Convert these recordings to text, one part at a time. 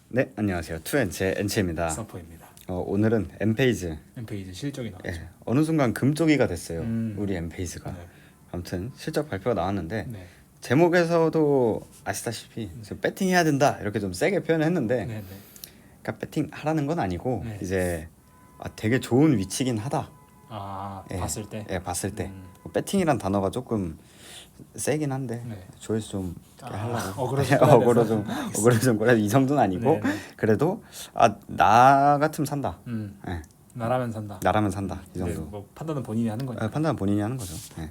네, 안녕하세요. 투엔체 엔체입니다. 서퍼입니다. 오늘은 엠페이즈. 엠페이지 실적이 나왔죠. 예, 어느 순간 금쪽이가 됐어요. 음. 우리 엠페이즈가. 네. 아무튼 실적 발표가 나왔는데 네. 제목에서도 아시다시피 지금 배팅해야 된다 이렇게 좀 세게 표현했는데, 네. 네. 그러니까 배팅 하라는 건 아니고 네. 이제 되게 좋은 위치긴 하다. 아, 예, 봤을 때. 예, 봤을 때 음. 배팅이란 단어가 조금 세긴 한데 네. 조회수 좀 이렇게 하려고 어그로 좀 끌어야 어그로 돼서. 좀 어그로 좀 끌어 이 정도는 아니고 네, 네. 그래도 나 같으면 산다. 예, 나라면 산다. 나라면 산다 이 근데 정도. 뭐 판단은 본인이 하는 거니까. 판단은 본인이 하는 거죠. 예.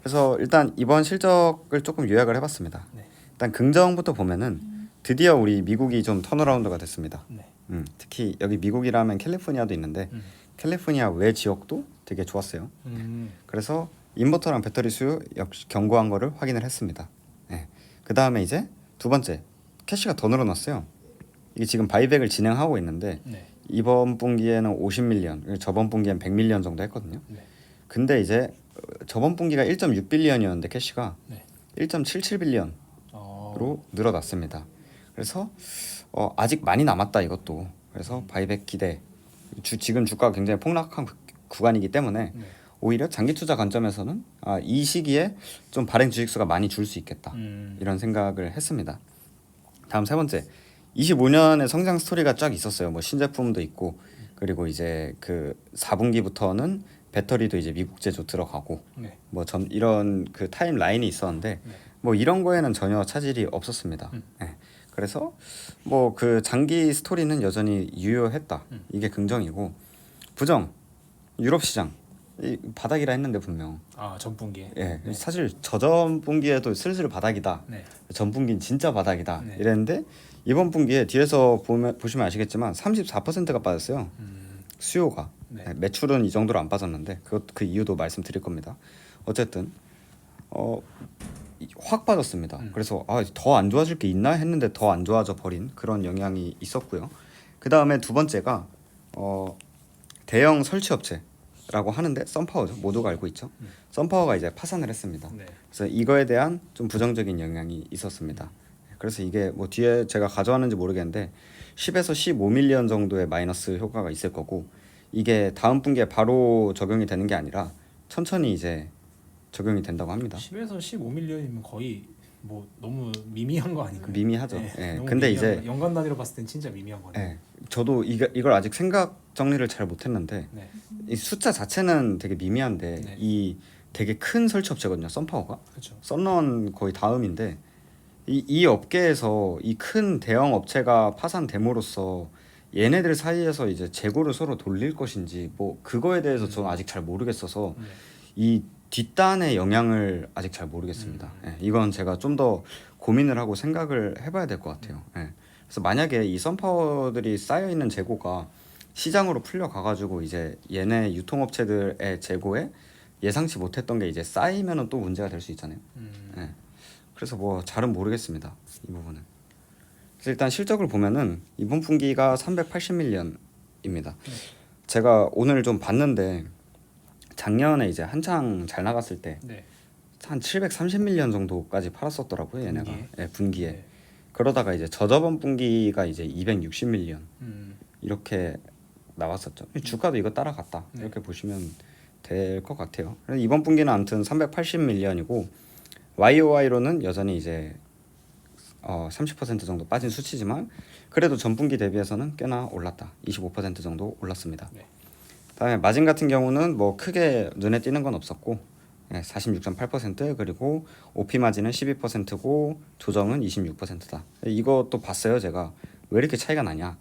그래서 일단 이번 실적을 조금 요약을 해봤습니다. 네. 일단 긍정부터 보면은 드디어 우리 미국이 좀 턴어라운드가 됐습니다. 네. 특히 여기 미국이라면 캘리포니아도 있는데 음. 캘리포니아 외 지역도 되게 좋았어요. 음. 그래서 인버터랑 배터리 수요 역시 견고한 거를 확인을 했습니다. 예. 그 다음에 이제 두 번째 캐시가 더 늘어났어요. 이게 지금 바이백을 진행하고 있는데 네. 이번 분기에는 50밀리언, 저번 분기엔 100밀리언 정도 했거든요. 네. 근데 이제 저번 분기가 1.6빌리언이었는데 캐시가 네. 1.77빌리언으로 늘어났습니다. 그래서 아직 많이 남았다 이것도. 그래서 바이백 기대. 지금 주가가 굉장히 폭락한 구간이기 때문에 네. 오히려 장기 투자 관점에서는 이 시기에 좀 발행 주식수가 많이 줄 수 있겠다 이런 생각을 했습니다. 다음 세 번째, 25년의 성장 스토리가 쫙 있었어요. 뭐 신제품도 있고 그리고 이제 그 4분기부터는 배터리도 이제 미국 제조 들어가고 네. 뭐 이런 그 타임 라인이 있었는데 네. 뭐 이런 거에는 전혀 차질이 없었습니다. 네. 그래서 뭐 그 장기 스토리는 여전히 유효했다. 이게 긍정이고, 부정 유럽 시장 이 바닥이라 했는데 분명 전분기에. 예 네. 사실 저전 분기에도 슬슬 바닥이다. 네. 전 분기는 진짜 바닥이다 네. 이랬는데 이번 분기에 뒤에서 보시면 아시겠지만 34%가 빠졌어요. 수요가. 네. 매출은 이 정도로 안 빠졌는데 그 이유도 말씀드릴 겁니다. 어쨌든 확 빠졌습니다. 그래서 더 안 좋아질 게 있나 했는데 더 안 좋아져 버린 그런 영향이 있었고요. 그 다음에 두 번째가 대형 설치 업체라고 하는데 썬파워죠. 모두가 알고 있죠. 썬파워가 이제 파산을 했습니다. 네. 그래서 이거에 대한 좀 부정적인 영향이 있었습니다. 그래서 이게 뭐 뒤에 제가 가져왔는지 모르겠는데 10에서 15밀리언 정도의 마이너스 효과가 있을 거고, 이게 다음 분기에 바로 적용이 되는 게 아니라 천천히 이제 적용이 된다고 합니다. 10에서 15밀리언이면 거의 뭐 너무 미미한 거 아닌가요? 미미하죠. 네. 예. 너무 근데 미미한 이제 거. 연간 단위로 봤을 땐 진짜 미미한 거네. 예. 저도 이걸 아직 생각 정리를 잘 못했는데 네. 이 숫자 자체는 되게 미미한데 네. 이 되게 큰 설치 업체거든요. 썬파워가. 그렇죠. 썬런 거의 다음인데 이 업계에서 이 큰 대형 업체가 파산됨으로써 얘네들 사이에서 이제 재고를 서로 돌릴 것인지 뭐 그거에 대해서 저는 아직 잘 모르겠어서 네. 이 뒷단의 영향을 아직 잘 모르겠습니다. 예, 이건 제가 좀 더 고민을 하고 생각을 해봐야 될 것 같아요. 예. 그래서 만약에 이 썬파워들이 쌓여 있는 재고가 시장으로 풀려가가지고 이제 얘네 유통업체들의 재고에 예상치 못했던 게 이제 쌓이면은 또 문제가 될 수 있잖아요. 예. 그래서 뭐 잘은 모르겠습니다. 이 부분은. 그래서 일단 실적을 보면은 이번 분기가 380밀리언입니다. 제가 오늘 좀 봤는데 작년에 이제 한창 잘 나갔을 때 네. 한 730밀리언 정도까지 팔았었더라고요, 얘네가. 분기에? 예, 분기에. 네. 그러다가 이제 저저번 분기가 이제 260밀리언 음. 이렇게 나왔었죠. 주가도 이거 따라갔다. 네. 이렇게 보시면 될 것 같아요. 그래서 이번 분기는 아무튼 380밀리언이고 YOY로는 여전히 이제 30% 정도 빠진 수치지만 그래도 전분기 대비해서는 꽤나 올랐다. 25% 정도 올랐습니다. 네. 그다음에 마진 같은 경우는 뭐 크게 눈에 띄는 건 없었고 46.8% 그리고 OP 마진은 12%고 조정은 26%다. 이것도 봤어요. 제가 왜 이렇게 차이가 나냐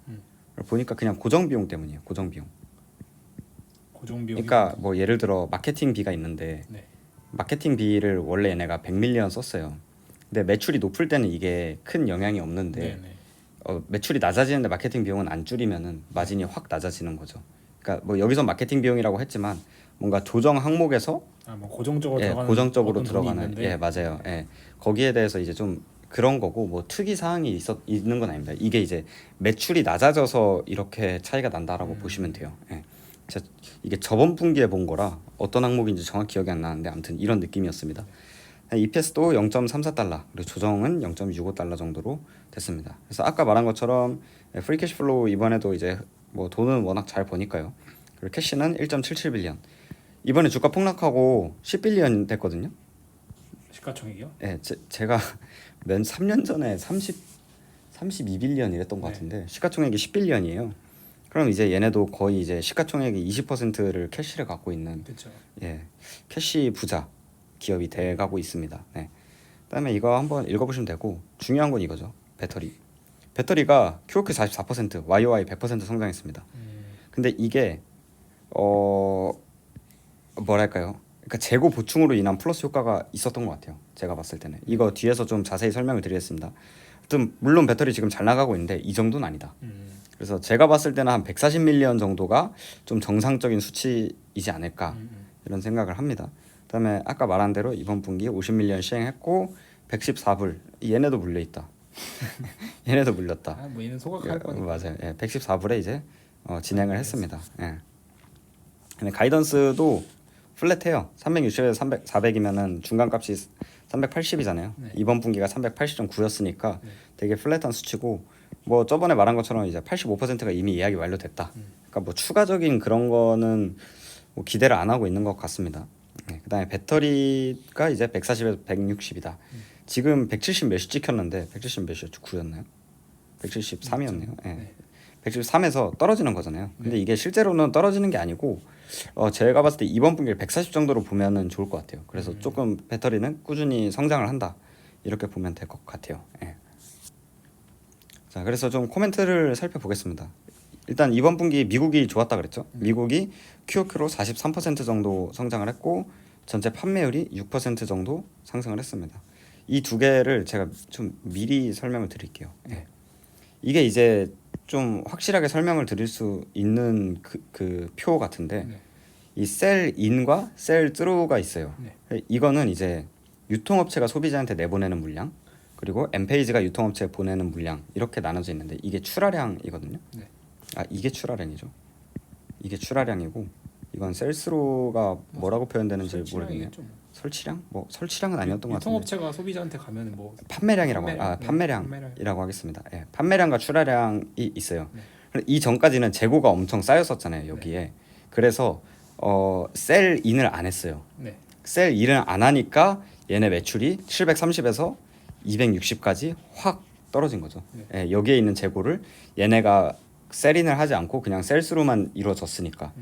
보니까 그냥 고정 비용 때문이에요. 고정 비용. 고정 비용. 그러니까 뭐 예를 들어 마케팅비가 있는데 네. 마케팅비를 원래 얘네가 100밀리언 썼어요. 근데 매출이 높을 때는 이게 큰 영향이 없는데 네네. 매출이 낮아지는데 마케팅 비용은 안 줄이면은 마진이 확 낮아지는 거죠. 그러니까 뭐 여기서 마케팅 비용이라고 했지만 뭔가 조정 항목에서 뭐 고정적으로 들어가는 고정적으로 어떤 돈이 들어가는 있는데. 맞아요. 거기에 대해서 이제 좀 그런 거고 뭐 특이 사항이 있는 건 아닙니다. 이게 이제 매출이 낮아져서 이렇게 차이가 난다라고 보시면 돼요. 이게 저번 분기에 본 거라 어떤 항목인지 정확히 기억이 안 나는데 아무튼 이런 느낌이었습니다. EPS도 0.34달러 그리고 조정은 0.65달러 정도로 됐습니다. 그래서 아까 말한 것처럼 프리 캐시플로우 이번에도 이제 뭐 돈은 워낙 잘 버니까요. 그리고 캐시는 1.77빌리언. 이번에 주가 폭락하고 10빌리언 됐거든요. 시가총액이요? 예, 제가 3년 전에 32빌리언 이랬던 것 네. 같은데 시가총액이 10빌리언이에요. 그럼 이제 얘네도 거의 이제 시가총액의 20%를 캐시를 갖고 있는 그렇죠. 예, 캐시 부자 기업이 돼가고 있습니다. 네. 그다음에 이거 한번 읽어보시면 되고 중요한 건 이거죠. 배터리가 QOQ 44%, YOY 100% 성장했습니다. 근데 이게 뭐랄까요? 그러니까 재고 보충으로 인한 플러스 효과가 있었던 것 같아요. 제가 봤을 때는 이거 뒤에서 좀 자세히 설명을 드리겠습니다. 하여튼 물론 배터리 지금 잘 나가고 있는데 이 정도는 아니다. 그래서 제가 봤을 때는 한 140밀리언 정도가 좀 정상적인 수치이지 않을까 이런 생각을 합니다. 그다음에 아까 말한 대로 이번 분기 50밀리언 시행했고 114불 얘네도 물려 있다. 얘네도 물렸다. 아, 뭐 얘는 소각할 거니까. 맞아요. 예, 114불에 이제 진행을 했습니다. 예. 근데 가이던스도 플랫해요. 360에서 300, 400이면은 중간값이 380이잖아요. 네. 이번 분기가 380.9였으니까 네. 되게 플랫한 수치고 뭐 저번에 말한 것처럼 이제 85%가 이미 예약이 완료됐다. 그러니까 뭐 추가적인 그런 거는 뭐 기대를 안 하고 있는 것 같습니다. 네, 그다음에 배터리가 이제 140에서 160이다. 지금 170 몇이 찍혔는데 170 몇이었죠? 9였나요? 173이었네요. 예. 네. 173에서 떨어지는 거잖아요. 근데 이게 실제로는 떨어지는 게 아니고 제가 봤을 때 이번 분기를 140 정도로 보면은 좋을 것 같아요. 그래서 조금 배터리는 꾸준히 성장을 한다. 이렇게 보면 될 것 같아요. 예. 자, 그래서 좀 코멘트를 살펴보겠습니다. 일단 이번 분기 미국이 좋았다 그랬죠. 미국이 QOQ로 43% 정도 성장을 했고 전체 판매율이 6% 정도 상승을 했습니다. 이 두 개를 제가 좀 미리 설명을 드릴게요. 예. 이게 이제 좀 확실하게 설명을 드릴 수 있는 그 표 같은데 네. 이 셀 인과 셀 스루가 있어요. 네. 이거는 이제 유통업체가 소비자한테 내보내는 물량 그리고 엠페이지가 유통업체에 보내는 물량 이렇게 나눠져 있는데 이게 출하량이거든요. 네. 아 이게 출하량이죠. 이게 출하량이고 이건 셀스로가 뭐라고 표현되는지 모르겠네요. 설치량이겠죠, 뭐. 설치량? 뭐 설치량은 아니었던 것 같은데 유통업체가 소비자한테 가면 뭐 판매량이라고 판매량. 판매량이라고 하겠습니다. 예, 판매량과 출하량이 있어요. 네. 이 전까지는 재고가 엄청 쌓였었잖아요 여기에. 그래서 셀 인을 안 했어요. 네. 셀 인을 안 하니까 얘네 매출이 730에서 260까지 확 떨어진 거죠. 네. 예, 여기에 있는 재고를 얘네가 셀인을 하지 않고 그냥 셀스로만 이루어졌으니까.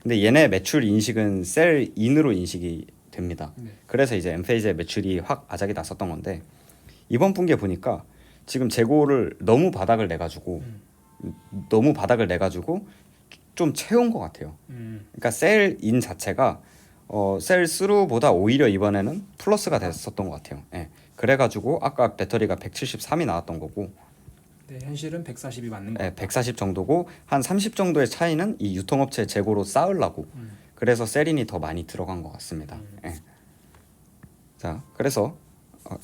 근데 얘네 매출 인식은 셀 인으로 인식이 됩니다. 네. 그래서 이제 엠페이지의 매출이 확 아작이 났었던 건데 이번 분기에 보니까 지금 재고를 너무 바닥을 내가지고 좀 채운 것 같아요. 그러니까 셀 인 자체가 셀 스루보다 오히려 이번에는 플러스가 됐었던 것 같아요. 예. 그래가지고 아까 배터리가 173이 나왔던 거고 네, 현실은 140이 맞는 거. 140 정도고 한 30 정도의 차이는 이 유통업체 재고로 쌓으려고 그래서 셀인이 더 많이 들어간 것 같습니다. 예. 자, 그래서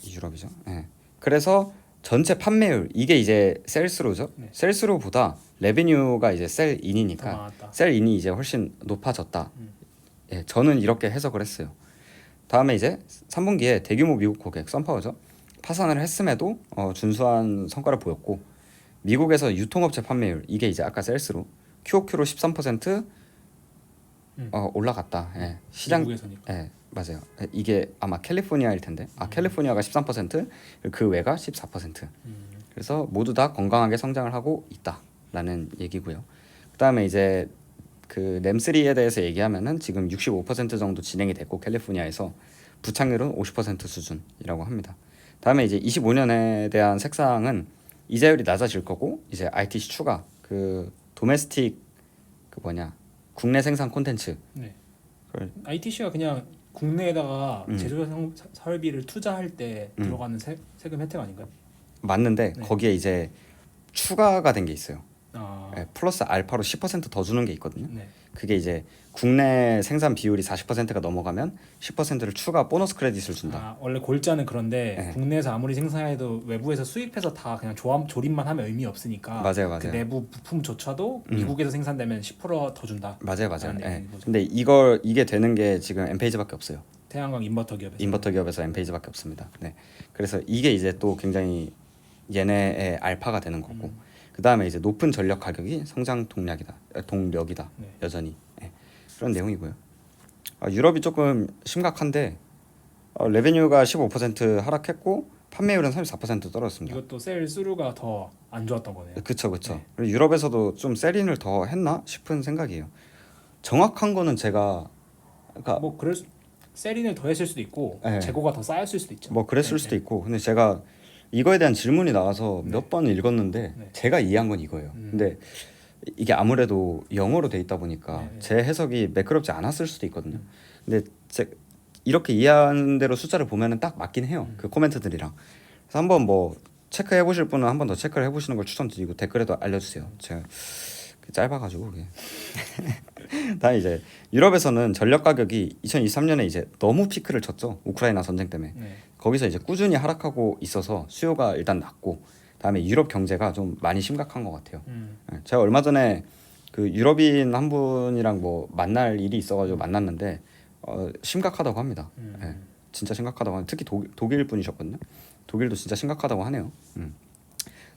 유럽이죠. 예. 그래서 전체 판매율 이게 이제 셀스로죠. 네. 셀스로보다 레베뉴가 이제 더 셀인이니까 많았다. 셀인이 이제 훨씬 높아졌다. 예, 저는 이렇게 해석을 했어요. 다음에 이제 3분기에 대규모 미국 고객 썬파워죠. 파산을 했음에도 준수한 성과를 보였고 미국에서 유통업체 판매율 이게 이제 아까 셀스로 QOQ로 13% 올라갔다. 예. 시장 미국에서니까. 예, 맞아요. 예, 이게 아마 캘리포니아일 텐데. 캘리포니아가 13%, 그 외가 14%. 그래서 모두 다 건강하게 성장을 하고 있다라는 얘기고요. 그다음에 이제 그 램3에 대해서 얘기하면은 지금 65% 정도 진행이 됐고 캘리포니아에서 부착률은 50% 수준이라고 합니다. 다음에 이제 25년에 대한 색상은 이자율이 낮아질 거고 이제 ITC 추가 그 도메스틱 그 국내 생산 콘텐츠 네. 그걸 ITC가 그냥 국내에다가 제조 설비를 투자할 때 들어가는 세금 혜택 아닌가요? 맞는데 네. 거기에 이제 추가가 된 게 있어요. 아, 예, 플러스 알파로 10% 더 주는 게 있거든요. 네. 그게 이제 국내 생산 비율이 40%가 넘어가면 10%를 추가 보너스 크레딧을 준다. 아, 원래 골자는 그런데 네. 국내에서 아무리 생산해도 외부에서 수입해서 다 그냥 조립만 하면 의미 없으니까 맞아요. 그 내부 부품조차도 미국에서 생산되면 10%더 준다. 맞아요. 라는 예. 얘기인 거죠. 근데 이게 되는 게 지금 엠페이지밖에 없어요. 태양광 인버터 기업에서. 인버터 기업에서 엔페이즈밖에 없습니다. 네. 그래서 이게 이제 또 굉장히 얘네의 알파가 되는 거고 그 다음에 이제 높은 전력 가격이 성장 동력이다. 네. 여전히 그런 내용이고요. 유럽이 조금 심각한데 레베뉴가 15% 하락했고 판매율은 34% 떨어졌습니다. 이것도 셀 수루가 더 안 좋았던 거네요. 그쵸. 네. 그리고 유럽에서도 좀 셀인을 더 했나 싶은 생각이에요. 정확한 거는 제가 그러니까 뭐 그럴 셀인을 더 했을 수도 있고 네. 재고가 더 쌓였을 수도 있죠. 뭐 그랬을 네, 수도 있고 근데 제가 이거에 대한 질문이 나와서 몇 번 읽었는데 네. 제가 이해한 건 이거예요. 근데 이게 아무래도 영어로 돼 있다 보니까 네. 제 해석이 매끄럽지 않았을 수도 있거든요. 근데 이렇게 이해하는 대로 숫자를 보면은 딱 맞긴 해요. 그 코멘트들이랑. 그래서 한번 뭐 체크해 보실 분은 한 번 더 체크를 해 보시는 걸 추천드리고 댓글에도 알려주세요. 제가 짧아가지고 그게. 다음 이제 유럽에서는 전력 가격이 2023년에 이제 너무 피크를 쳤죠. 우크라이나 전쟁 때문에. 네. 거기서 이제 꾸준히 하락하고 있어서 수요가 일단 낮고 다음에 유럽 경제가 좀 많이 심각한 것 같아요. 제가 얼마 전에 그 유럽인 한 분이랑 뭐 만날 일이 있어가지고 만났는데 심각하다고 합니다. 네, 진짜 심각하다고 하는 특히 독일 분이셨거든요. 독일도 진짜 심각하다고 하네요.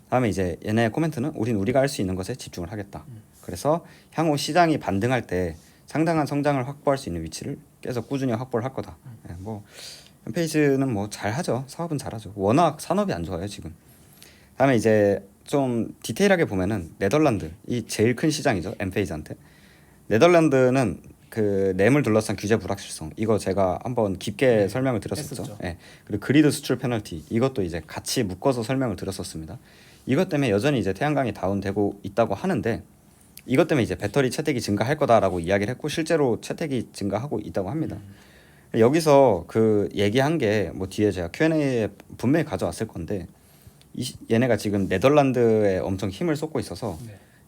다음에 이제 얘네 코멘트는 우린 우리가 할 수 있는 것에 집중을 하겠다. 그래서 향후 시장이 반등할 때 상당한 성장을 확보할 수 있는 위치를 계속 꾸준히 확보를 할 거다. 네, 뭐 엔페이즈는 뭐 잘하죠. 사업은 잘하죠. 워낙 산업이 안 좋아요 지금. 다음에 이제 좀 디테일하게 보면은 네덜란드 이 제일 큰 시장이죠 엔페이즈한테. 네덜란드는 그 램을 둘러싼 규제 불확실성 이거 제가 한번 깊게 설명을 드렸었죠. 예. 그리고 그리드 수출 페널티 이것도 이제 같이 묶어서 설명을 드렸었습니다. 이것 때문에 여전히 이제 태양광이 다운되고 있다고 하는데 이것 때문에 이제 배터리 채택이 증가할 거다라고 이야기를 했고 실제로 채택이 증가하고 있다고 합니다. 여기서 그 얘기한 게 뭐 뒤에 제가 Q&A에 분명히 가져왔을 건데 얘네가 지금 네덜란드에 엄청 힘을 쏟고 있어서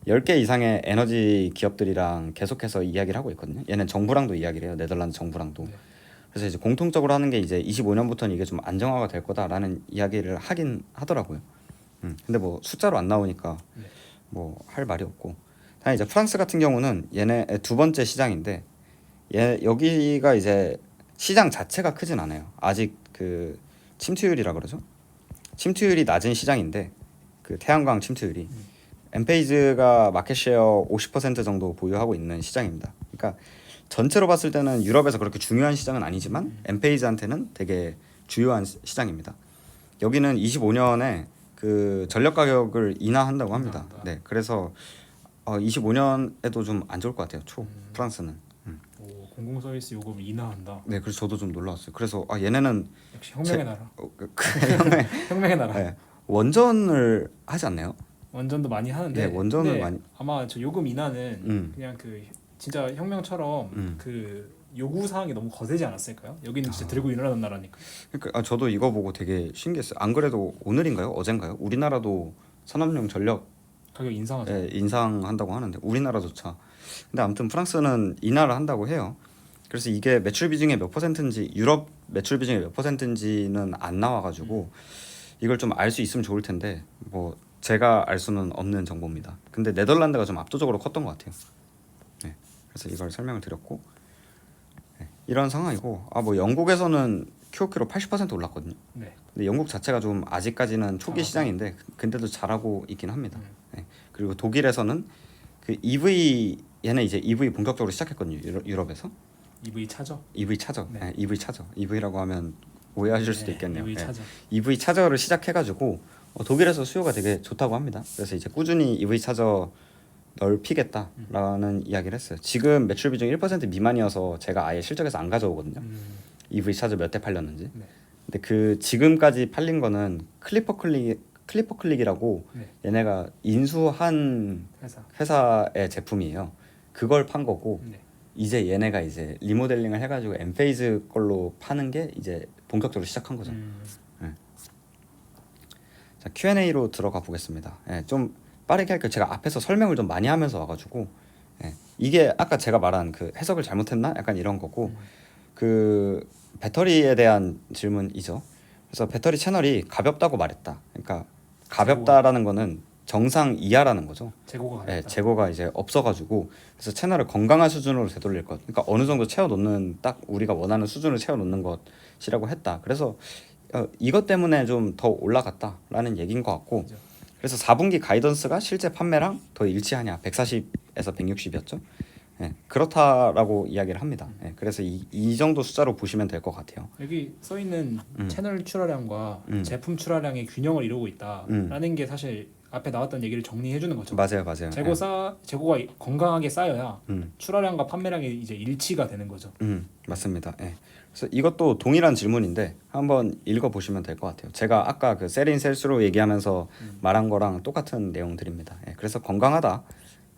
10개 이상의 에너지 기업들이랑 계속해서 이야기를 하고 있거든요. 얘는 정부랑도 이야기를 해요. 네덜란드 정부랑도. 그래서 이제 공통적으로 하는 게 이제 25년부터는 이게 좀 안정화가 될 거다라는 이야기를 하긴 하더라고요. 근데 뭐 숫자로 안 나오니까 뭐 할 말이 없고. 다음 이제 프랑스 같은 경우는 얘네 두 번째 시장인데 여기가 이제 시장 자체가 크진 않아요. 아직 그 침투율이라 그러죠. 침투율이 낮은 시장인데 그 태양광 침투율이 엔페이즈가 마켓쉐어 50% 정도 보유하고 있는 시장입니다. 그러니까 전체로 봤을 때는 유럽에서 그렇게 중요한 시장은 아니지만 엔페이즈한테는 되게 주요한 시장입니다. 여기는 25년에 그 전력 가격을 인하한다고 합니다. 네, 그래서 25년에도 좀 안 좋을 것 같아요. 프랑스는. 오, 공공서비스 요금을 인하한다. 네, 그래서 저도 좀 놀라웠어요. 그래서 얘네는 역시 혁명의 나라. 혁명, 혁명의 나라. 네, 원전을 하지 않나요? 원전도 많이 하는데. 네, 원전을 근데 많이. 아마 저 요금 인하는 그냥 그 진짜 혁명처럼 그 요구 사항이 너무 거세지 않았을까요? 여기는 진짜 들고 일어나는 나라니까. 그러니까 저도 이거 보고 되게 신기했어요. 안 그래도 오늘인가요? 어젠가요? 우리나라도 산업용 전력 가격 인상하죠. 인상한다고 하는데 우리나라조차. 근데 아무튼 프랑스는 인하를 한다고 해요. 그래서 이게 매출 비중의 몇 퍼센트인지 유럽 매출 비중의 몇 퍼센트인지는 안 나와가지고 이걸 좀 알 수 있으면 좋을 텐데 뭐 제가 알 수는 없는 정보입니다. 근데 네덜란드가 좀 압도적으로 컸던 것 같아요. 네, 그래서 이걸 설명을 드렸고 이런 상황이고 뭐 영국에서는 QOQ로 80% 올랐거든요. 네. 근데 영국 자체가 좀 아직까지는 초기 시장인데 근데도 잘하고 있긴 합니다. 네. 그리고 독일에서는 그 얘는 이제 EV 본격적으로 시작했거든요. 유럽에서. EV 차죠. EV 차저. 네. 네, EV 차저. EV라고 하면 오해하실 수도 있겠네요. EV 차죠. EV 차저를 시작해가지고 독일에서 수요가 되게 좋다고 합니다. 그래서 이제 꾸준히 EV 차저 넓히겠다라는 이야기를 했어요. 지금 매출 비중 1% 미만이어서 제가 아예 실적에서 안 가져오거든요. EV 차저 몇 대 팔렸는지. 네. 근데 그 지금까지 팔린 거는 클리퍼 클릭이라고 얘네가 인수한 회사의 제품이에요. 그걸 판 거고 이제 얘네가 이제 리모델링을 해가지고 엔페이즈 걸로 파는 게 이제 본격적으로 시작한 거죠. 자, Q&A로 들어가 보겠습니다. 좀 빠르게 할게요. 제가 앞에서 설명을 좀 많이 하면서 와가지고 이게 아까 제가 말한 그 해석을 잘못했나? 약간 이런 거고 그 배터리에 대한 질문이죠. 그래서 배터리 채널이 가볍다고 말했다. 그러니까 가볍다라는 거는 정상 이하라는 거죠. 재고가 예, 가겠다. 재고가 이제 없어가지고 그래서 채널을 건강한 수준으로 되돌릴 것. 그러니까 어느 정도 채워놓는 딱 우리가 원하는 수준을 채워놓는 것이라고 했다. 그래서 이것 때문에 좀 더 올라갔다라는 얘기인 것 같고. 그죠. 그래서 4분기 가이던스가 실제 판매랑 더 일치하냐? 140에서 160이었죠. 예, 그렇다라고 이야기를 합니다. 예, 그래서 이 정도 숫자로 보시면 될 것 같아요. 여기 써 있는 채널 출하량과 제품 출하량의 균형을 이루고 있다라는 게 사실 앞에 나왔던 얘기를 정리해 주는 거죠. 맞아요, 맞아요. 재고가 건강하게 쌓여야 음. 출하량과 판매량이 이제 일치가 되는 거죠. 맞습니다. 예. 그래서 이것도 동일한 질문인데 한번 읽어 보시면 될 것 같아요. 제가 아까 그 셀인 셀스로 얘기하면서 말한 거랑 똑같은 내용들입니다. 예. 그래서 건강하다.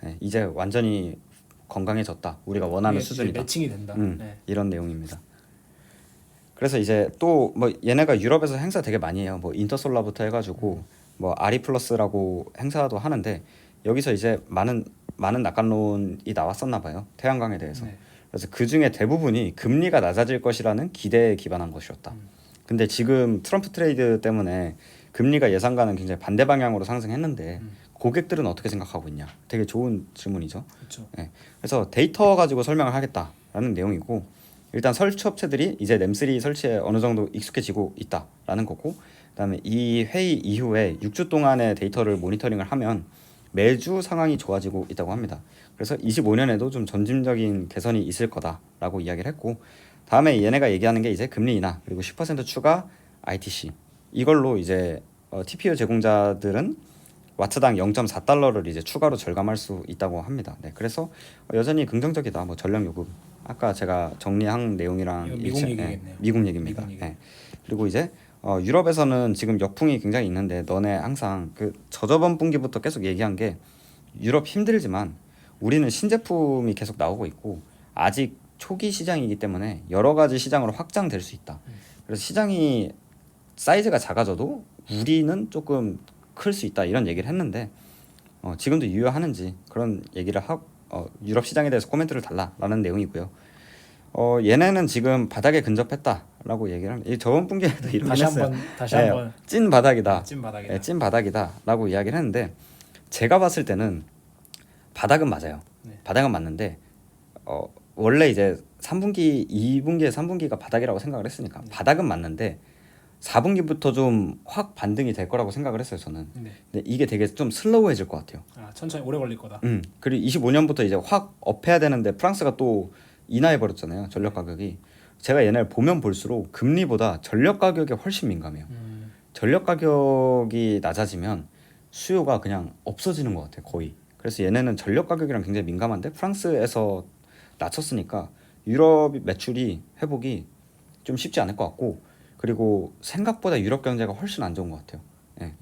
예. 이제 완전히 건강해졌다. 우리가 원하는 이게 수준이다. 매칭이 된다. 네. 이런 내용입니다. 그래서 이제 또 뭐 얘네가 유럽에서 행사 되게 많이 해요. 뭐 인터솔라부터 해가지고 뭐 아리플러스라고 행사도 하는데 여기서 이제 많은 낙관론이 나왔었나 봐요. 태양광에 대해서. 네. 그래서 그 중에 대부분이 금리가 낮아질 것이라는 기대에 기반한 것이었다. 근데 지금 트럼프 트레이드 때문에 금리가 예상과는 굉장히 반대 방향으로 상승했는데 고객들은 어떻게 생각하고 있냐? 되게 좋은 질문이죠. 그렇죠. 예. 그래서 데이터 가지고 설명을 하겠다라는 내용이고 일단 설치 업체들이 이제 램3 설치에 어느 정도 익숙해지고 있다라는 거고 그다음에 이 회의 이후에 6주 동안의 데이터를 모니터링을 하면 매주 상황이 좋아지고 있다고 합니다. 그래서 25년에도 좀 점진적인 개선이 있을 거다라고 이야기를 했고 다음에 얘네가 얘기하는 게 이제 금리 인하 그리고 10% 추가 ITC 이걸로 이제 TPU 제공자들은 와트당 0.4달러를 이제 추가로 절감할 수 있다고 합니다. 네, 그래서 여전히 긍정적이다. 뭐 전력 요금 아까 제가 정리한 내용이랑 이건 미국 얘기겠네요. 미국 얘기입니다. 미국 얘기. 네. 그리고 이제 유럽에서는 지금 역풍이 굉장히 있는데 너네 항상 그 저저번 분기부터 계속 얘기한 게 유럽 힘들지만 우리는 신제품이 계속 나오고 있고 아직 초기 시장이기 때문에 여러 가지 시장으로 확장될 수 있다. 그래서 시장이 사이즈가 작아져도 우리는 조금 클 수 있다 이런 얘기를 했는데 지금도 유효하는지 그런 얘기를 하고 유럽 시장에 대해서 코멘트를 달라라는 내용이고요. 얘네는 지금 바닥에 근접했다라고 얘기를 합니다. 저번 분기에도 이렇게 다시 했어요. 한번 찐 바닥이다. 찐 바닥이다. 찐 바닥이다라고 이야기를 했는데 제가 봤을 때는 바닥은 맞아요. 네. 바닥은 맞는데 원래 이제 3분기, 2분기에 3분기가 바닥이라고 생각을 했으니까 바닥은 맞는데 4분기부터 좀 확 반등이 될 거라고 생각을 했어요 저는. 네. 근데 이게 되게 좀 슬로우해질 것 같아요. 천천히 오래 걸릴 거다. 그리고 25년부터 이제 확 업해야 되는데 프랑스가 또 인하해 버렸잖아요 전력 가격이. 제가 얘네를 보면 볼수록 금리보다 전력 가격에 훨씬 민감해요. 전력 가격이 낮아지면 수요가 그냥 없어지는 것 같아요 거의. 그래서 얘네는 전력 가격이랑 굉장히 민감한데 프랑스에서 낮췄으니까 유럽 매출이 회복이 좀 쉽지 않을 것 같고 그리고 생각보다 유럽 경제가 훨씬 안 좋은 것 같아요. 예,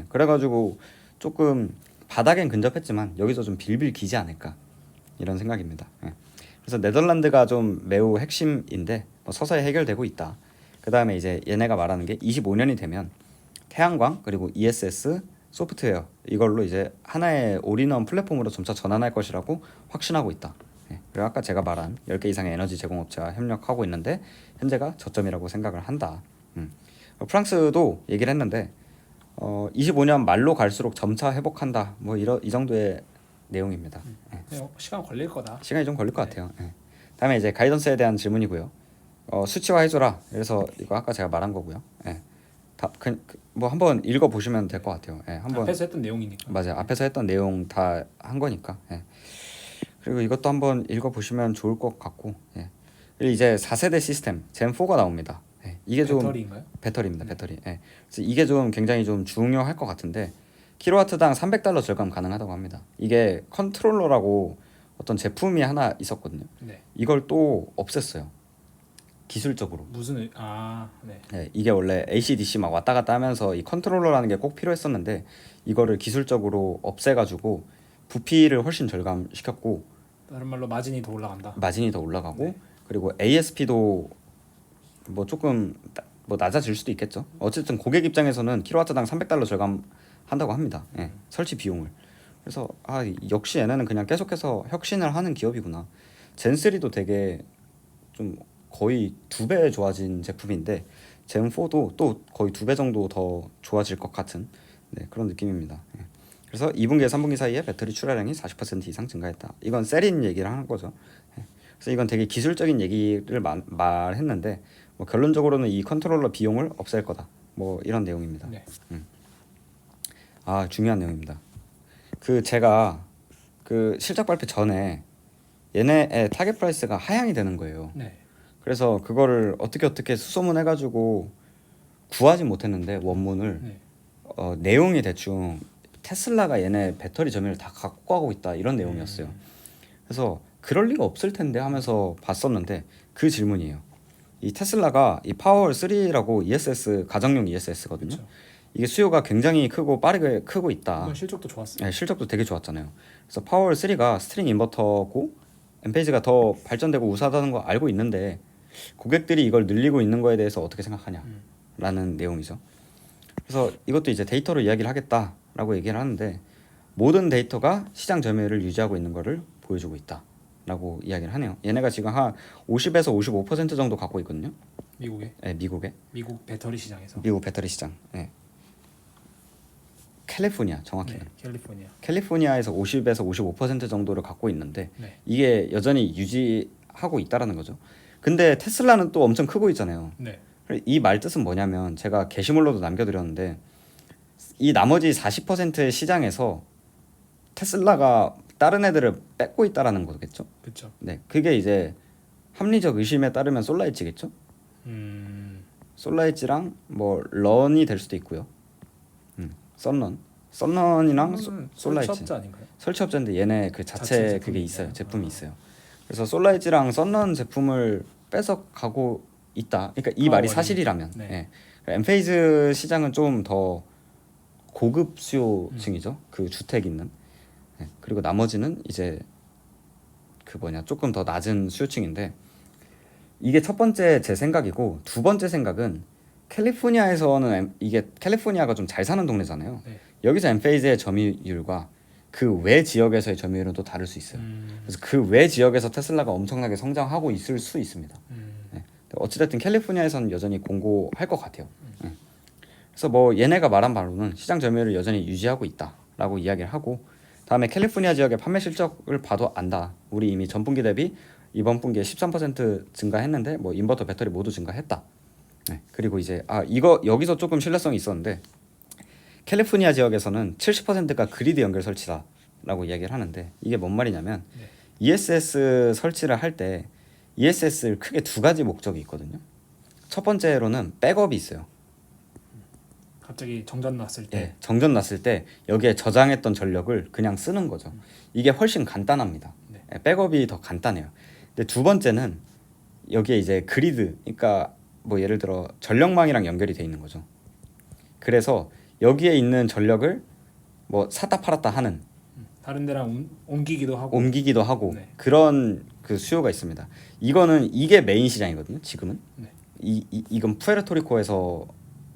그래가지고 조금 바닥엔 근접했지만 여기서 좀 빌빌 기지 않을까 이런 생각입니다. 예. 그래서 네덜란드가 좀 매우 핵심인데 뭐 서서히 해결되고 있다. 그 다음에 이제 얘네가 말하는 게 25년이 되면 태양광 그리고 ESS 소프트웨어 이걸로 이제 하나의 올인원 플랫폼으로 점차 전환할 것이라고 확신하고 있다. 예. 그리고 아까 제가 말한 10개 이상의 에너지 제공업체와 협력하고 있는데 현재가 저점이라고 생각을 한다. 프랑스도 얘기를 했는데 25년 말로 갈수록 점차 회복한다. 뭐 이 정도의 내용입니다. 예. 시간 걸릴 거다. 시간이 좀 걸릴 것 같아요. 예. 다음에 이제 가이던스에 대한 질문이고요. 수치화 해줘라. 그래서 이거 아까 제가 말한 거고요. 예. 뭐 한번 읽어 보시면 될 것 같아요. 예. 한번 앞에서 했던 내용이니까. 맞아요. 앞에서 했던 내용 다 한 거니까. 예. 그리고 이것도 한번 읽어 보시면 좋을 것 같고. 예. 그리고 이제 4세대 시스템 젠4가 나옵니다. 예. 이게 배터리인가요? 좀 배터리입니다. 배터리. 예. 그래서 이게 좀 굉장히 좀 중요할 것 같은데 킬로와트당 300달러 절감 가능하다고 합니다. 이게 컨트롤러라고 어떤 제품이 하나 있었거든요. 네. 이걸 또 없앴어요. 기술적으로. 네. 네, 이게 원래 AC/DC 막 왔다 갔다 하면서 이 컨트롤러라는 게 꼭 필요했었는데 이거를 기술적으로 없애가지고 부피를 훨씬 절감시켰고 다른 말로 마진이 더 올라가고 네. 그리고 ASP도 뭐 조금 뭐 낮아질 수도 있겠죠. 어쨌든 고객 입장에서는 킬로와트당 300달러 절감한다고 합니다. 예, 설치 비용을. 그래서 역시 얘네는 그냥 계속해서 혁신을 하는 기업이구나. 젠3도 되게 좀 거의 2배 좋아진 제품인데 젠4도 또 거의 2배 정도 더 좋아질 것 같은 네, 그런 느낌입니다. 예. 그래서 2분기에 3분기 사이에 배터리 출하량이 40% 이상 증가했다. 이건 셀인 얘기를 하는 거죠. 예. 그래서 이건 되게 기술적인 얘기를 말했는데 뭐 결론적으로는 이 컨트롤러 비용을 없앨 거다. 뭐 이런 내용입니다. 네. 아, 중요한 내용입니다. 그 제가 그 실적 발표 전에 얘네의 타겟 프라이스가 하향이 되는 거예요. 네. 그래서 그거를 어떻게 수소문해가지고 구하지 못했는데 원문을 네. 내용이 대충 테슬라가 얘네 배터리 점유율 다 갖고 가고 있다 이런 내용이었어요. 그래서 그럴 리가 없을 텐데 하면서 봤었는데 그 질문이에요. 이 테슬라가 이 파워월 3라고 ESS 가정용 ESS거든요. 그쵸. 이게 수요가 굉장히 크고 빠르게 크고 있다. 이건 실적도 좋았어요. 네, 실적도 되게 좋았잖아요. 그래서 파워월 3가 스트링 인버터고 엠페이지가 더 발전되고 우수하다는 거 알고 있는데 고객들이 이걸 늘리고 있는 거에 대해서 어떻게 생각하냐라는 내용이죠. 그래서 이것도 이제 데이터로 이야기를 하겠다라고 얘기를 하는데 모든 데이터가 시장 점유율을 유지하고 있는 거를 보여주고 있다라고 이야기를 하네요. 얘네가 지금 한 50에서 55% 정도 갖고 있거든요. 미국에. 네, 미국에. 미국 배터리 시장에서. 미국 배터리 시장. 네. 캘리포니아 정확히는. 네, 캘리포니아. 캘리포니아에서 50에서 55% 정도를 갖고 있는데 네. 이게 여전히 유지하고 있다라는 거죠. 근데 테슬라는 또 엄청 크고 있잖아요. 네. 이 말 뜻은 뭐냐면 제가 게시물로도 남겨드렸는데 이 나머지 40%의 시장에서 테슬라가 다른 애들을 뺏고 있다라는 거겠죠. 그렇죠. 네, 그게 이제 합리적 의심에 따르면 솔라이지겠죠. 솔라이지랑 뭐 런이 될 수도 있고요. 썬런이랑 솔라이지 설치업자 아닌가요? 설치업자인데 얘네 그 자체 그게 있어요. 있나요? 제품이 있어요. 그래서 솔라이지랑 썬런 제품을 뺏어 가고 있다. 그러니까 이 말이 사실이라면 네. 예. 엔페이즈 시장은 좀 더 고급 수요층이죠. 그 주택 있는. 예. 그리고 나머지는 이제 그 뭐냐 조금 더 낮은 수요층인데 이게 첫 번째 제 생각이고 두 번째 생각은 캘리포니아에서는 이게 캘리포니아가 좀 잘 사는 동네잖아요. 네. 여기서 엔페이즈의 점유율과 그 외 지역에서의 점유율은 또 다를 수 있어요. 그래서 그 외 지역에서 테슬라가 엄청나게 성장하고 있을 수 있습니다. 네. 어찌됐든 캘리포니아에서는 여전히 공고할 것 같아요. 네. 그래서 뭐 얘네가 말한 바로는 시장 점유율을 여전히 유지하고 있다라고 이야기를 하고 다음에 캘리포니아 지역의 판매 실적을 봐도 안다. 우리 이미 전분기 대비 이번 분기에 13% 증가했는데 뭐 인버터 배터리 모두 증가했다. 네. 그리고 이제 이거 여기서 조금 신뢰성이 있었는데 캘리포니아 지역에서는 70%가 그리드 연결 설치다라고 이야기를 하는데 이게 뭔 말이냐면 네. ESS 설치를 할 때 ESS를 크게 두 가지 목적이 있거든요. 첫 번째로는 백업이 있어요. 갑자기 정전 났을 때. 네, 정전 났을 때 여기에 저장했던 전력을 그냥 쓰는 거죠. 이게 훨씬 간단합니다. 네. 백업이 더 간단해요. 근데 두 번째는 여기에 이제 그리드, 그러니까 뭐 예를 들어 전력망이랑 연결이 돼 있는 거죠. 그래서 여기에 있는 전력을 뭐 샀다 팔았다 하는 다른 데랑 옮기기도 하고. 네. 그런 그 수요가 있습니다. 이게 메인 시장이거든요. 지금은 네. 이건 푸에르토리코에서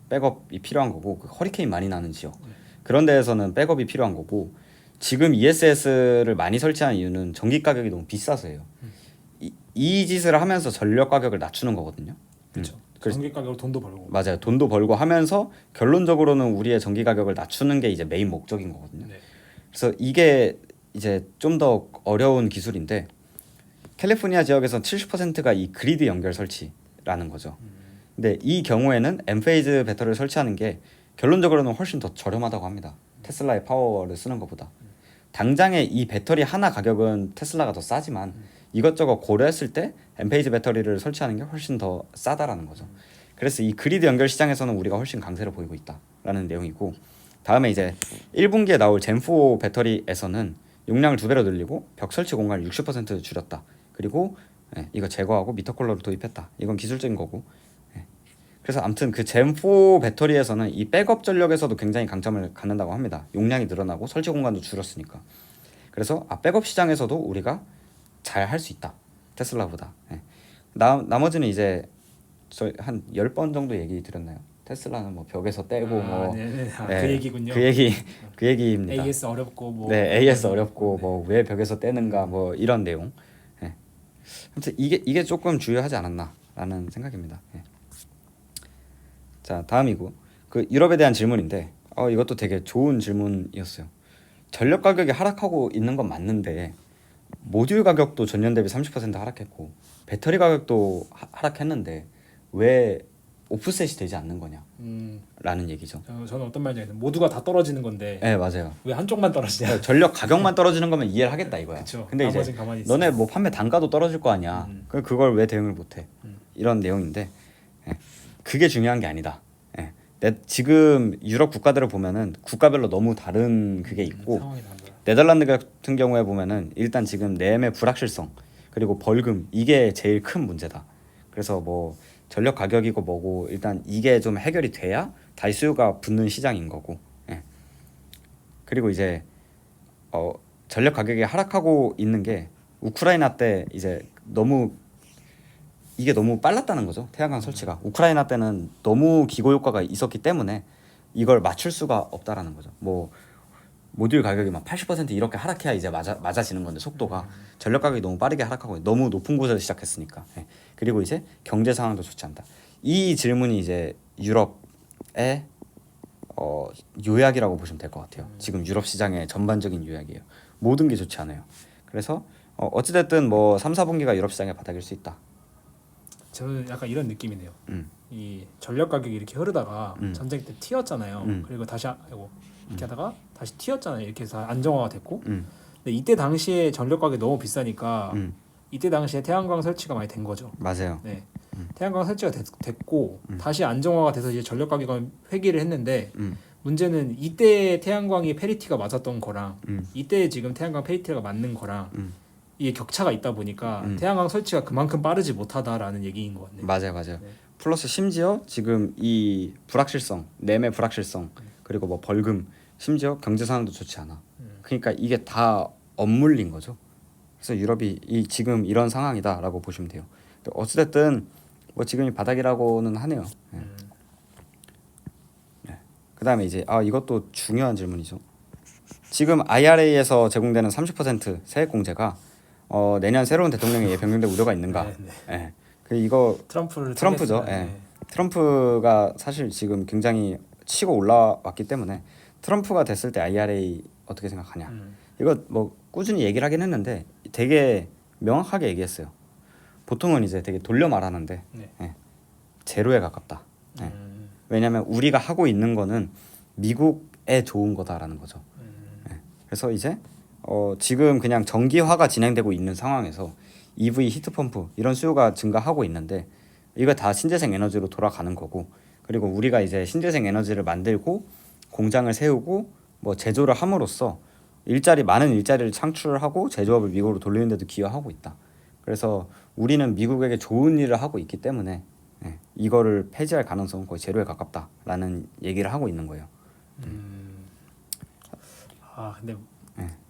백업이 필요한 거고 그 허리케인 많이 나는 지역 그런 데에서는 백업이 필요한 거고 지금 ESS를 많이 설치하는 이유는 전기 가격이 너무 비싸서예요. 이 짓을 하면서 전력 가격을 낮추는 거거든요. 그렇죠. 전기 가격으로 돈도 벌고. 맞아요. 돈도 벌고 하면서 결론적으로는 우리의 전기 가격을 낮추는 게 이제 메인 목적인 거거든요. 네. 그래서 이게 이제 좀 더 어려운 기술인데 캘리포니아 지역에서 70%가 이 그리드 연결 설치라는 거죠. 근데 이 경우에는 엔페이즈 배터리를 설치하는 게 결론적으로는 훨씬 더 저렴하다고 합니다. 테슬라의 파워를 쓰는 것보다. 당장에 이 배터리 하나 가격은 테슬라가 더 싸지만 이것저것 고려했을 때 엔페이즈 배터리를 설치하는 게 훨씬 더 싸다라는 거죠. 그래서 이 그리드 연결 시장에서는 우리가 훨씬 강세를 보이고 있다라는 내용이고 다음에 이제 1분기에 나올 젠4 배터리에서는 용량을 2배로 늘리고 벽 설치 공간을 60% 줄였다. 그리고 이거 제거하고 미터 콜러를 도입했다. 이건 기술적인 거고. 그래서 아무튼 그 젠4 배터리에서는 이 백업 전력에서도 굉장히 강점을 갖는다고 합니다. 용량이 늘어나고 설치 공간도 줄였으니까. 그래서 백업 시장에서도 우리가 잘 할 수 있다. 테슬라보다. 나머지는 이제 저희 한 10번 정도 얘기 드렸나요? 테슬라는 뭐 벽에서 떼고 그 얘기군요. 그 얘기입니다. AS 어렵고 뭐. 네, AS 어렵고 뭐 왜 벽에서 떼는가 뭐 이런 내용. 아무튼 이게 조금 중요하지 않았나라는 생각입니다. 자, 다음이고 그 유럽에 대한 질문인데 이것도 되게 좋은 질문이었어요. 전력 가격이 하락하고 있는 건 맞는데 모듈 가격도 전년 대비 30% 하락했고 배터리 가격도 하락했는데 왜 오프셋이 되지 않는 거냐 라는 얘기죠. 저는 어떤 말인지 알겠어요. 모두가 다 떨어지는 건데 네, 맞아요. 왜 한쪽만 떨어지냐. 전력 가격만 떨어지는 거면 이해를 하겠다 이거야. 그쵸. 근데 이제 가만히 너네 뭐 판매 단가도 떨어질 거 아니야. 그걸 왜 대응을 못해? 이런 내용인데 그게 중요한 게 아니다. 지금 유럽 국가들을 보면은 국가별로 너무 다른 그게 있고 상황이 다르다. 네덜란드 같은 경우에 보면은 일단 지금 램의 불확실성 그리고 벌금 이게 제일 큰 문제다. 그래서 뭐 전력 가격이고 뭐고 일단 이게 좀 해결이 돼야 다시 수요가 붙는 시장인 거고. 그리고 이제 전력 가격이 하락하고 있는 게 우크라이나 때 이제 이게 너무 빨랐다는 거죠. 태양광 설치가 우크라이나 때는 너무 기고 효과가 있었기 때문에 이걸 맞출 수가 없다라는 거죠. 뭐 모듈 가격이 막 80% 이렇게 하락해야 이제 맞아지는 건데 속도가 전력 가격이 너무 빠르게 하락하고 너무 높은 곳에서 시작했으니까. 그리고 이제 경제 상황도 좋지 않다. 이 질문이 이제 유럽의 요약이라고 보시면 될 것 같아요. 지금 유럽 시장의 전반적인 요약이에요. 모든 게 좋지 않아요. 그래서 어찌됐든 뭐 3, 4분기가 유럽 시장의 바닥일 수 있다. 저는 약간 이런 느낌이네요. 이 전력 가격이 이렇게 흐르다가 전쟁 때 튀었잖아요. 그리고 다시 이렇게 하다가 다시 튀었잖아요. 이렇게 해서 안정화가 됐고. 근데 이때 당시에 전력 가격이 너무 비싸니까 이때 당시에 태양광 설치가 많이 된 거죠. 맞아요. 네. 태양광 설치가 됐고 다시 안정화가 돼서 이제 전력 가격은 회귀를 했는데 문제는 이때 태양광이 페리티가 맞았던 거랑 이때 지금 태양광 페리티가 맞는 거랑 이게 격차가 있다 보니까 태양광 설치가 그만큼 빠르지 못하다라는 얘기인 것 같네요. 맞아요. 네. 플러스 심지어 지금 이 불확실성, 램의 불확실성 그리고 뭐 벌금 심지어 경제 상황도 좋지 않아. 그러니까 이게 다 엇물린 거죠. 그래서 유럽이 지금 이런 상황이다라고 보시면 돼요. 어찌됐든 뭐 지금이 바닥이라고는 하네요. 그다음에 이제 이것도 중요한 질문이죠. 지금 IRA에서 제공되는 30% 세액 공제가 내년 새로운 대통령에 변경될 우려가 있는가? 네. 이거 트럼프죠. 트럼프가 사실 지금 굉장히 치고 올라왔기 때문에 트럼프가 됐을 때 IRA 어떻게 생각하냐? 이거 뭐 꾸준히 얘기를 하긴 했는데 되게 명확하게 얘기했어요. 보통은 이제 되게 돌려 말하는데 제로에 가깝다. 왜냐하면 우리가 하고 있는 거는 미국에 좋은 거다라는 거죠. 그래서 이제 지금 그냥 전기화가 진행되고 있는 상황에서 EV 히트펌프 이런 수요가 증가하고 있는데 이거 다 신재생 에너지로 돌아가는 거고 그리고 우리가 이제 신재생 에너지를 만들고 공장을 세우고 뭐 제조를 함으로써 많은 일자리를 창출하고 제조업을 미국으로 돌리는 데도 기여하고 있다. 그래서 우리는 미국에게 좋은 일을 하고 있기 때문에 이거를 폐지할 가능성은 거의 제로에 가깝다라는 얘기를 하고 있는 거예요. 근데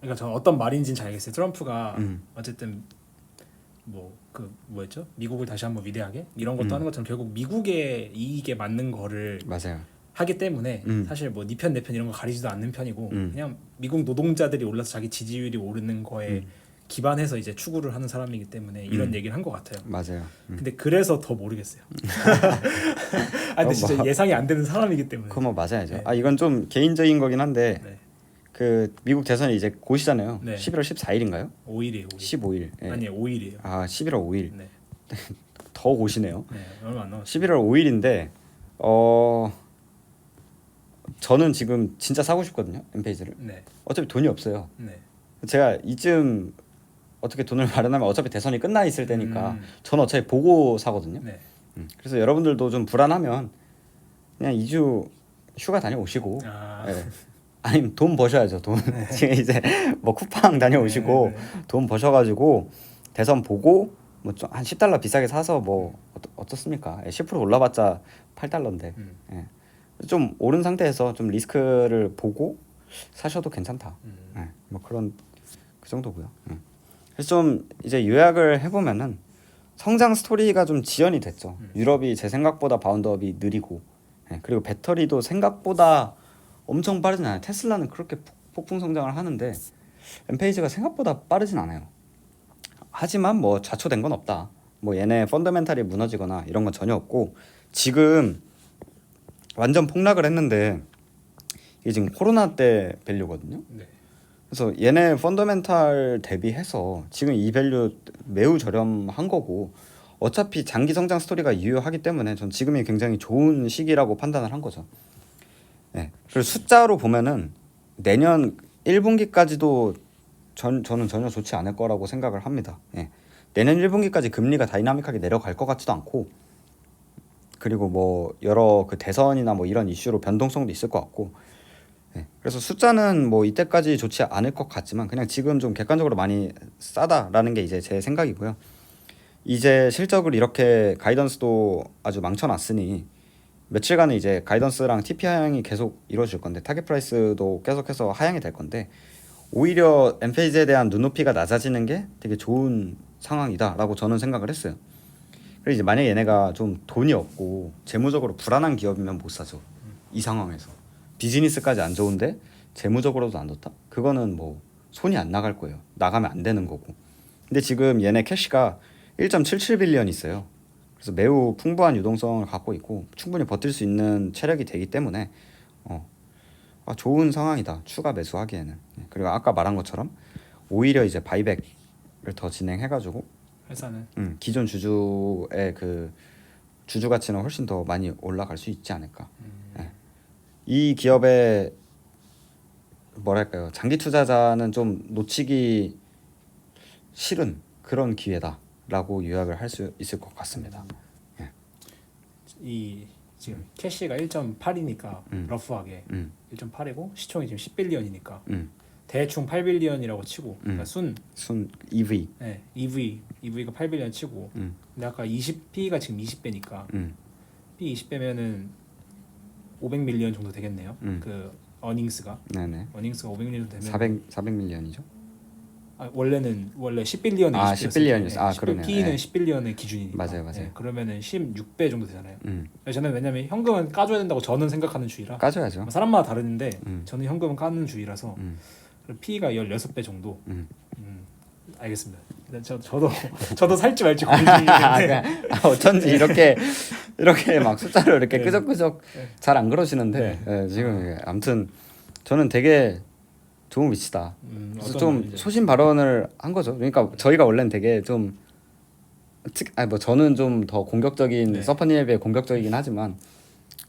그러니까 저는 어떤 말인지는 잘 알겠어요. 트럼프가 어쨌든 뭐였죠? 미국을 다시 한번 위대하게 이런 것도 하는 것처럼 결국 미국의 이익에 맞는 거를 맞아요. 하기 때문에 사실 뭐 네 편 내 편 이런 거 가리지도 않는 편이고 그냥 미국 노동자들이 올라서 자기 지지율이 오르는 거에 기반해서 이제 추구를 하는 사람이기 때문에 이런 얘기를 한 것 같아요. 맞아요. 근데 그래서 더 모르겠어요. 근데 진짜 예상이 안 되는 사람이기 때문에. 그거 뭐 맞아야죠. 네. 이건 좀 개인적인 거긴 한데 그 미국 대선이 이제 곧이잖아요. 네. 11월 14일인가요? 5일이에요. 15일. 아니 5일이에요. 11월 5일. 네. 더 곧이네요. 네, 얼마 안 남았어요. 11월 5일인데 저는 지금 진짜 사고 싶거든요. 엠페이지를. 네. 어차피 돈이 없어요. 네. 제가 이쯤 어떻게 돈을 마련하면 어차피 대선이 끝나 있을 때니까 저는 어차피 보고 사거든요. 네. 그래서 여러분들도 좀 불안하면 그냥 2주 휴가 다녀오시고 아니면 돈 버셔야죠. 돈 지금 이제 뭐 쿠팡 다녀오시고 돈 버셔가지고 대선 보고 뭐 한 $10 비싸게 사서 뭐 어떻습니까? 10% 올라봤자 $8인데 좀 오른 상태에서 좀 리스크를 보고 사셔도 괜찮다. 뭐 그런 그 정도고요. 그래서 좀 이제 요약을 해보면은 성장 스토리가 좀 지연이 됐죠. 유럽이 제 생각보다 바운드업이 느리고 그리고 배터리도 생각보다 엄청 빠르진 않아요. 테슬라는 그렇게 폭풍 성장을 하는데 엠페이지가 생각보다 빠르진 않아요. 하지만 뭐 좌초된 건 없다. 뭐 얘네 펀더멘탈이 무너지거나 이런 건 전혀 없고 지금 완전 폭락을 했는데 이게 지금 코로나 때 밸류거든요. 네. 그래서 얘네 펀더멘탈 대비해서 지금 이 밸류 매우 저렴한 거고 어차피 장기 성장 스토리가 유효하기 때문에 전 지금이 굉장히 좋은 시기라고 판단을 한 거죠. 네. 그리고 숫자로 보면은 내년 1분기까지도 저는 전혀 좋지 않을 거라고 생각을 합니다. 예. 내년 1분기까지 금리가 다이나믹하게 내려갈 것 같지도 않고 그리고 뭐 여러 그 대선이나 뭐 이런 이슈로 변동성도 있을 것 같고 예. 그래서 숫자는 뭐 이때까지 좋지 않을 것 같지만 그냥 지금 좀 객관적으로 많이 싸다라는 게 이제 제 생각이고요. 이제 실적을 이렇게 가이던스도 아주 망쳐놨으니 며칠간은 이제 가이던스랑 TP 하향이 계속 이루어질 건데 타겟 프라이스도 계속해서 하향이 될 건데 오히려 엔페이즈에 대한 눈높이가 낮아지는 게 되게 좋은 상황이다라고 저는 생각을 했어요. 그리고 이제 만약에 얘네가 좀 돈이 없고 재무적으로 불안한 기업이면 못 사죠. 이 상황에서 비즈니스까지 안 좋은데 재무적으로도 안 좋다? 그거는 뭐 손이 안 나갈 거예요. 나가면 안 되는 거고. 근데 지금 얘네 캐시가 1.77빌리언 있어요. 그래서 매우 풍부한 유동성을 갖고 있고 충분히 버틸 수 있는 체력이 되기 때문에 좋은 상황이다. 추가 매수하기에는. 그리고 아까 말한 것처럼 오히려 이제 바이백을 더 진행해가지고 회사는 기존 주주의 그 주주 가치는 훨씬 더 많이 올라갈 수 있지 않을까. 예. 이 기업의 뭐랄까요, 장기 투자자는 좀 놓치기 싫은 그런 기회다라고 요약을 할 수 있을 것 같습니다. 이 지금 캐시가 1.8이니까 러프하게 1.8이고 시총이 지금 10빌리언이니까 대충 8빌리언이라고 치고 그러니까 순 EV. 네, EV가 8빌리언 치고 근데 아까 20P가 지금 20배니까 P 20배면은 500밀리언 정도 되겠네요. 그 어닝스가 네네. 어닝스가 500밀리언 되면 400밀리언이죠. 원래 10빌리언에 10빌리언이었어. 그러네요. P는 예. 10빌리언의 기준이니까. 맞아요. 네, 그러면은 16배 정도 되잖아요. 저는 왜냐면 현금은 까줘야 된다고 저는 생각하는 주의라. 까줘야죠. 뭐 사람마다 다른데 저는 현금은 까는 주의라서 P가 16배 정도. 알겠습니다. 저도 살지 말지 고민 중인데 어쩐지 이렇게 막 숫자를 이렇게 네. 끄적끄적 잘 안 그러시는데 지금 이게 아무튼 저는 되게 좋은 위치다. 그래서 좀 이제. 소신 발언을 한 거죠. 그러니까 저희가 원래는 되게 좀 뭐 저는 좀 더 공격적인 서퍼니에 비해 공격적이긴 하지만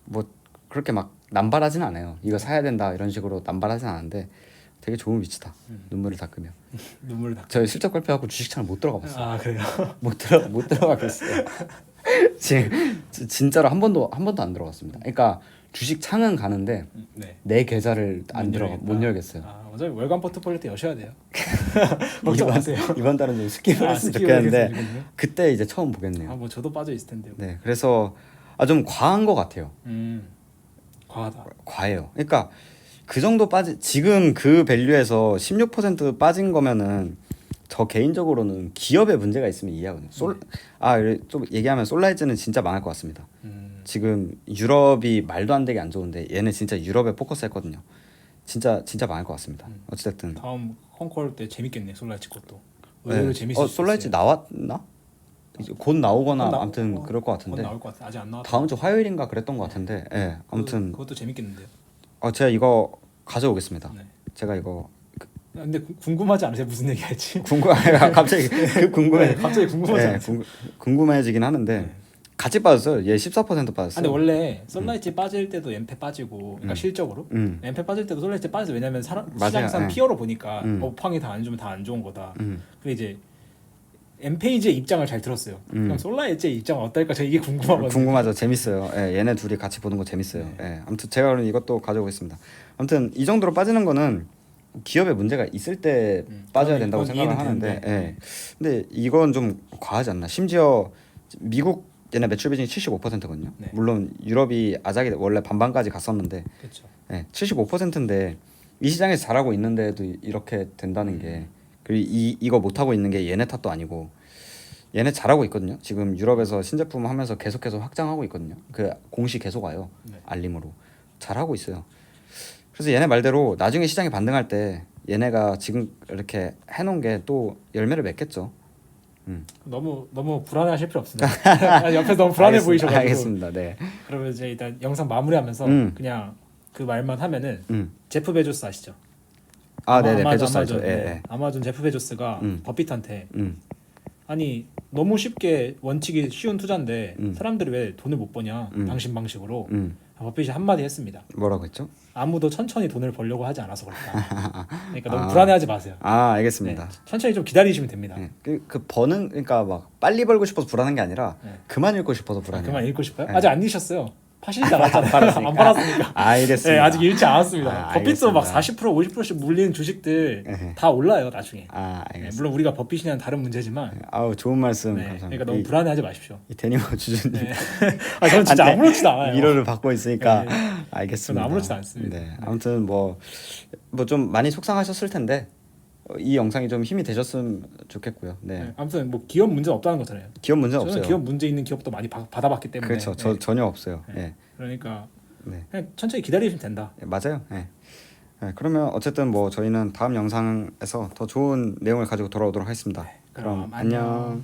뭐 그렇게 막 남발하진 않아요. 이거 사야 된다 이런 식으로 남발하진 않는데 되게 좋은 위치다. 눈물을 닦으며. 눈물 닦. 저희 실적 발표하고 주식창을 못 들어가 봤어요. 아 그래요? 못 들어가겠어요. 지금 진짜로 한 번도 안 들어갔습니다. 그러니까 주식 창은 가는데 네. 내 계좌를 못 열겠어요. 어차피 월간 포트폴리오 때 여셔야 돼요. 걱정 마세요. 이번 달은 좀 스킵을 했으면 스킵을 좋겠는데 했으면 그때 이제 처음 보겠네요. 뭐 저도 빠져 있을 텐데요. 네, 그래서 좀 과한 것 같아요. 과하다. 과해요. 그러니까 그 정도 지금 그 밸류에서 16% 빠진 거면은 저 개인적으로는 기업에 문제가 있으면 이해하거든요. 좀 얘기하면 솔라이즈는 진짜 망할 것 같습니다. 지금 유럽이 말도 안 되게 안 좋은데 얘네 진짜 유럽에 포커스했거든요. 진짜 망할 것 같습니다. 어쨌든 다음 홈콜 때 재밌겠네 솔라이즈 것도. 의외로 재밌을 수 솔라이즈 있어요. 나왔나? 이제 곧 나오거나 아무튼 그럴 것 곧 같은데 나올 것 같아. 아직 안 나왔다. 다음 주 화요일인가 그랬던 것 같은데 아무튼 그것도 재밌겠는데요. 제가 이거 가져오겠습니다. 네. 제가 이거 근데 궁금하지 않으세요? 무슨 얘기할지? 갑자기 궁금해. 갑자기 궁금하지 않으세요? 궁금해지긴 하는데 네. 같이 빠졌어요. 얘 14% 빠졌어요. 근데 원래 솔라이즈 빠질 때도 엔페 빠지고 그러니까 실적으로 엔페 빠질 때도 솔라이즈 빠져서 왜냐면 시장상 피어로 보니까 업황이 다 안 좋으면 다 안 좋은 거다. 그리고 이제 엔페이지의 입장을 잘 들었어요. 그럼 솔라이즈의 입장은 어떨까? 저 이게 궁금하거든요. 궁금하죠. 재밌어요. 얘네 둘이 같이 보는 거 재밌어요. 아무튼 제가 오늘 이것도 가져오겠습니다. 아무튼 이 정도로 빠지는 거는 기업에 문제가 있을 때 빠져야 된다고 생각을 하는데 근데 이건 좀 과하지 않나. 심지어 미국 얘네 매출 비중이 75%거든요. 네. 물론 유럽이 아작이 원래 반반까지 갔었는데 그렇죠. 75%인데 이 시장에서 잘하고 있는데도 이렇게 된다는 게 그리고 이거 못하고 있는 게 얘네 탓도 아니고 얘네 잘하고 있거든요. 지금 유럽에서 신제품 하면서 계속해서 확장하고 있거든요. 그 공시 계속 와요. 알림으로 잘하고 있어요. 그래서 얘네 말대로 나중에 시장이 반등할 때 얘네가 지금 이렇게 해놓은 게 또 열매를 맺겠죠. 너무 불안해하실 필요 없습니다. 옆에서 너무 불안해 보이셔가지고. 알겠습니다. 네. 그러면 이제 일단 영상 마무리하면서 그냥 그 말만 하면은 음. 제프 베조스 아시죠? 아, 네네. 베조스 알죠. 아마존, 예, 네. 예. 아마존 제프 베조스가 버핏한테 음. 아니 너무 쉽게 원칙이 쉬운 투자인데 사람들이 왜 돈을 못 버냐 방식으로 버핏이 한마디 했습니다. 뭐라고 했죠? 아무도 천천히 돈을 벌려고 하지 않아서 그렇다. 그러니까 너무 불안해하지 마세요. 아, 알겠습니다. 네, 천천히 좀 기다리시면 됩니다. 네. 그 버는 그러니까 막 빨리 벌고 싶어서 불안한 게 아니라 네. 그만 읽고 싶어서 불안해요. 그만 읽고 싶어요? 네. 아직 안 읽으셨어요. 파시지 않았잖아요. 안 팔았으니까. 알겠습니다. 네, 아직 읽지 않았습니다. 아, 버핏도 막 알겠습니다. 40% 50%씩 물리는 주식들 네. 다 올라요 나중에. 아, 네, 알겠습니다. 물론 우리가 버핏이냐는 다른 문제지만 아우, 좋은 말씀 네, 감사합니다. 그러니까 너무 불안해하지 마십시오. 이 데니머 주주님 네. 아, 저는 진짜 아무렇지도 않아요. 위로를 받고 있으니까 네. 알겠습니다. 저는 아무렇지도 않습니다. 네. 아무튼 뭐 좀 많이 속상하셨을 텐데 이 영상이 좀 힘이 되셨으면 좋겠고요. 네. 네, 아무튼 뭐 기업 문제는 없다는 거잖아요. 기업 문제는 저는 없어요. 기업 문제 있는 기업도 많이 받아봤기 때문에. 그렇죠. 네. 전혀 없어요. 네. 네. 그러니까 네. 그냥 천천히 기다리시면 된다. 네, 맞아요. 네. 네, 그러면 어쨌든 뭐 저희는 다음 영상에서 더 좋은 내용을 가지고 돌아오도록 하겠습니다. 그럼 안녕.